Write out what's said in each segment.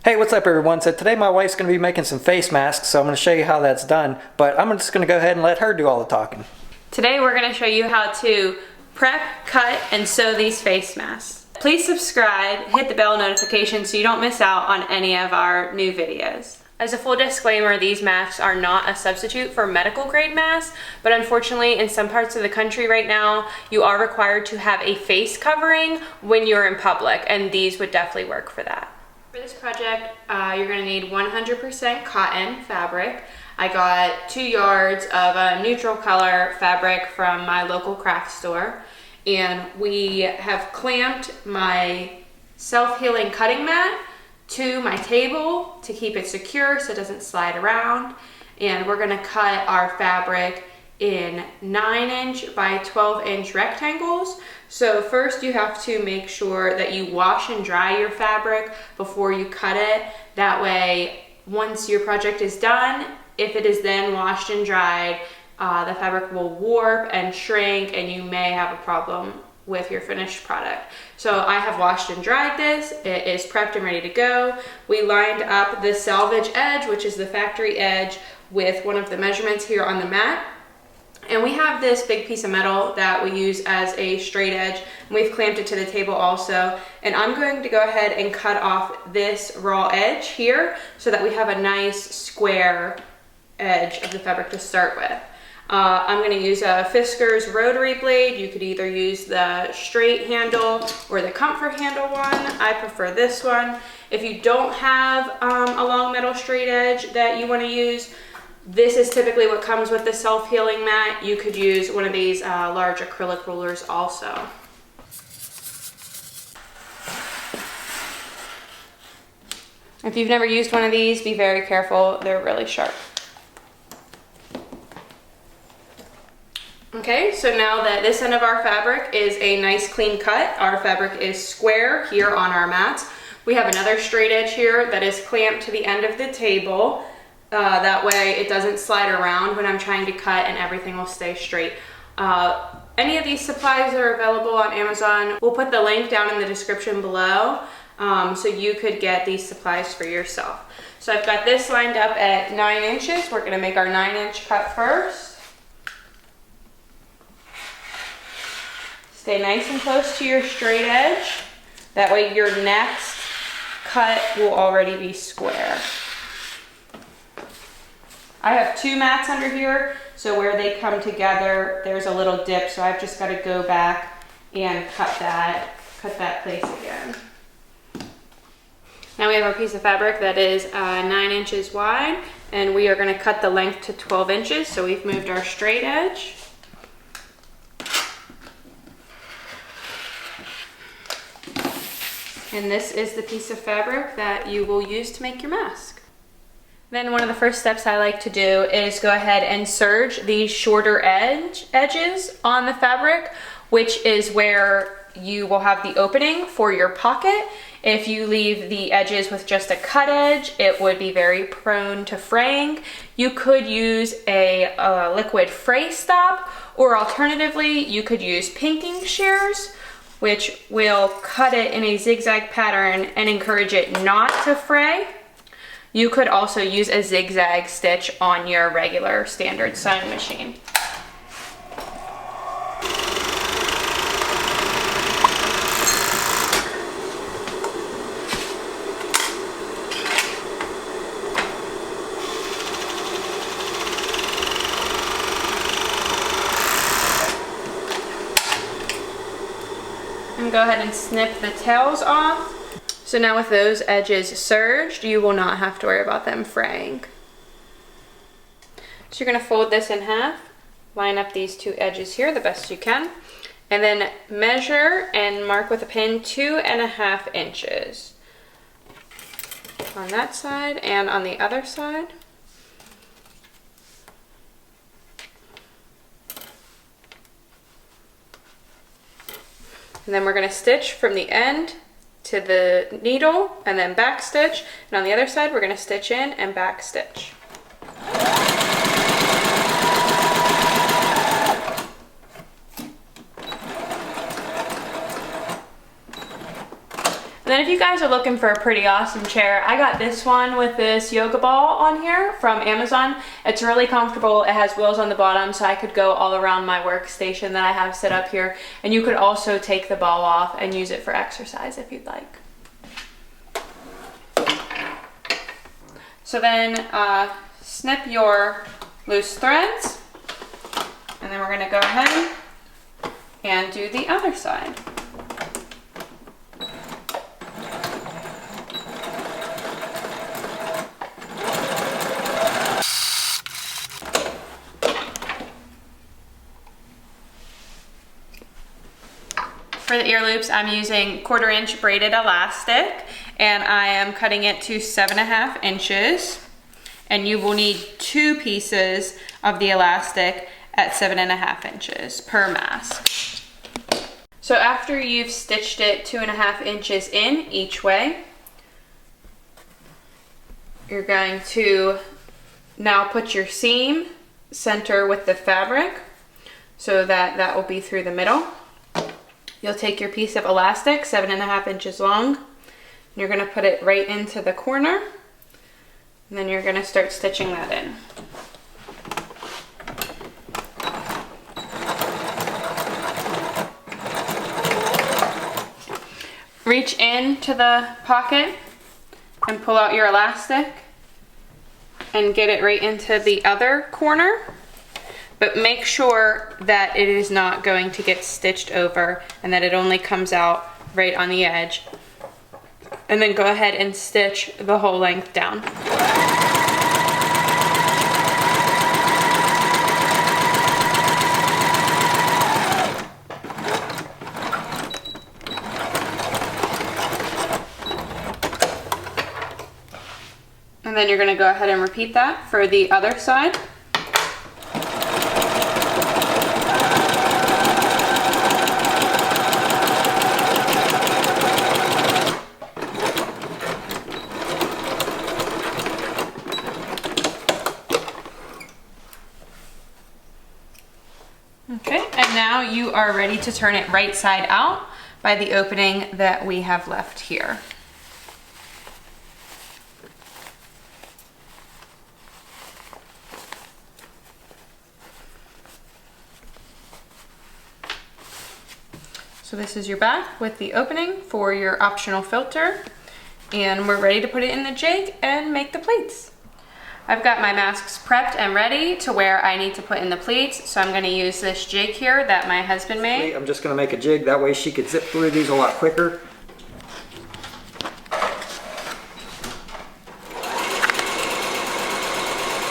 Hey, what's up everyone? So today my wife's going to be making some face masks, so I'm going to show you how that's done, but I'm just going to go ahead and let her do all the talking. Today we're going to show you how to prep, cut, and sew these face masks. Please subscribe, hit the bell notification so you don't miss out on any of our new videos. As a full disclaimer, these masks are not a substitute for medical grade masks, but unfortunately in some parts of the country right now, you are required to have a face covering when you're in public, and these would definitely work for that. For this project, you're going to need 100% cotton fabric. I got 2 yards of a neutral color fabric from my local craft store, and we have clamped my self-healing cutting mat to my table to keep it secure so it doesn't slide around. And we're going to cut our fabric in 9" by 12" rectangles. So first you have to make sure that you wash and dry your fabric before you cut it. That way, once your project is done, if it is then washed and dried, the fabric will warp and shrink and you may have a problem with your finished product. So I have washed and dried this. It is prepped and ready to go. We lined up the selvage edge, which is the factory edge, with one of the measurements here on the mat. And we have this big piece of metal that we use as a straight edge, and we've clamped it to the table also. And I'm going to go ahead and cut off this raw edge here so that we have a nice square edge of the fabric to start with. I'm going to use a Fiskars rotary blade. You could either use the straight handle or the comfort handle one. I prefer this one. If you don't have a long metal straight edge that you want to use, this is typically what comes with the self-healing mat. You could use one of these large acrylic rulers also. If you've never used one of these, be very careful. They're really sharp. Okay, so now that this end of our fabric is a nice clean cut, our fabric is square here on our mat. We have another straight edge here that is clamped to the end of the table. That way it doesn't slide around when I'm trying to cut and everything will stay straight. Any of these supplies are available on Amazon. We'll put the link down in the description below so you could get these supplies for yourself. So I've got this lined up at 9". We're gonna make our 9" cut first. Stay nice and close to your straight edge. That way your next cut will already be square. I have 2 mats under here, so where they come together, there's a little dip, so I've just got to go back and cut that place again. Now we have our piece of fabric that is 9" wide, and we are going to cut the length to 12". So we've moved our straight edge. And this is the piece of fabric that you will use to make your mask. Then one of the first steps I like to do is go ahead and serge these shorter edges on the fabric, which is where you will have the opening for your pocket. If you leave the edges with just a cut edge, it would be very prone to fraying. You could use a liquid fray stop, or alternatively, you could use pinking shears, which will cut it in a zigzag pattern and encourage it not to fray. You could also use a zigzag stitch on your regular standard sewing machine. And go ahead and snip the tails off. So now with those edges serged, you will not have to worry about them fraying. So you're going to fold this in half, line up these 2 edges here the best you can, and then measure and mark with a pin 2½ inches on that side and on the other side. And then we're going to stitch from the end to the needle and then back stitch, and on the other side we're going to stitch in and back stitch. And then if you guys are looking for a pretty awesome chair, I got this one with this yoga ball on here from Amazon. It's really comfortable. It has wheels on the bottom, so I could go all around my workstation that I have set up here. And you could also take the ball off and use it for exercise if you'd like. So then snip your loose threads, and then we're gonna go ahead and do the other side. For the ear loops, I'm using 1/4 inch braided elastic, and I am cutting it to 7.5 inches. And you will need 2 pieces of the elastic at 7.5 inches per mask. So after you've stitched it 2.5 inches in each way, you're going to now put your seam center with the fabric so that that will be through the middle. You'll take your piece of elastic, 7.5 inches long, and you're gonna put it right into the corner, and then you're gonna start stitching that in. Reach into the pocket and pull out your elastic and get it right into the other corner. But make sure that it is not going to get stitched over and that it only comes out right on the edge. And then go ahead and stitch the whole length down. And then you're going to go ahead and repeat that for the other side. Okay, and now you are ready to turn it right side out by the opening that we have left here. So this is your back with the opening for your optional filter, and we're ready to put it in the jig and make the pleats. I've got my masks prepped and ready to where I need to put in the pleats, so I'm going to use this jig here that my husband made. I'm just going to make a jig, that way she could zip through these a lot quicker.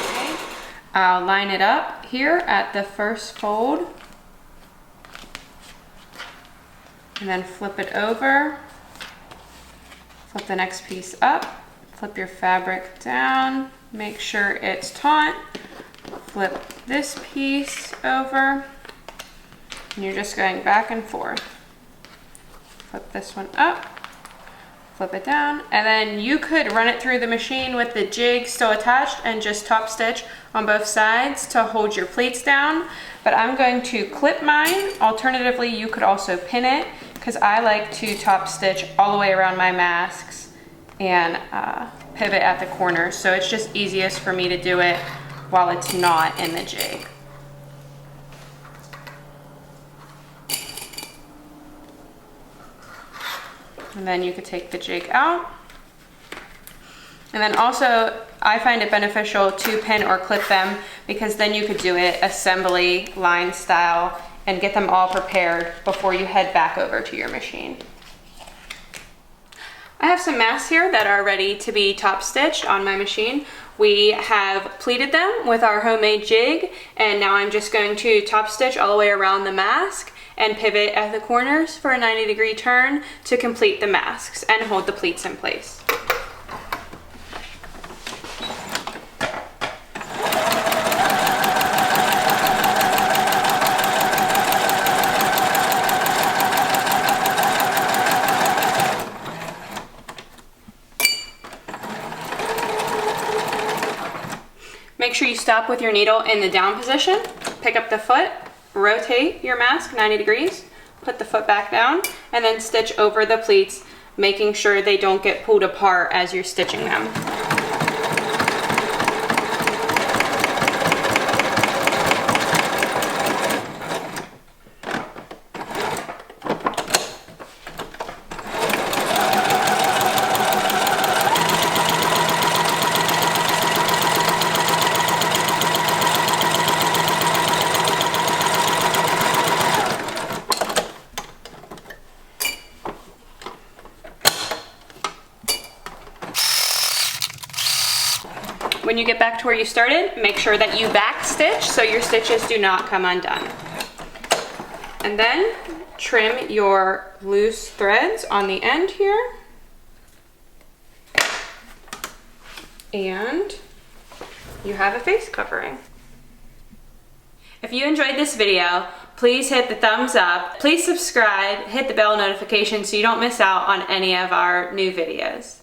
Okay. I'll line it up here at the first fold, and then flip it over, flip the next piece up, flip your fabric down, make sure it's taut, flip this piece over, and you're just going back and forth. Flip this one up, flip it down, and then you could run it through the machine with the jig still attached and just top stitch on both sides to hold your pleats down. But I'm going to clip mine. Alternatively, you could also pin it, because I like to top stitch all the way around my masks and pivot at the corners, so it's just easiest for me to do it while it's not in the jig. And then you could take the jig out. And then also, I find it beneficial to pin or clip them, because then you could do it assembly line style and get them all prepared before you head back over to your machine. I have some masks here that are ready to be top stitched on my machine. We have pleated them with our homemade jig, and now I'm just going to top stitch all the way around the mask and pivot at the corners for a 90-degree turn to complete the masks and hold the pleats in place. Make sure you stop with your needle in the down position, pick up the foot, rotate your mask 90 degrees, put the foot back down, and then stitch over the pleats making sure they don't get pulled apart as you're stitching them. When you get back to where you started, make sure that you back stitch so your stitches do not come undone. And then trim your loose threads on the end here. And you have a face covering. If you enjoyed this video, please hit the thumbs up. Please subscribe, hit the bell notification so you don't miss out on any of our new videos.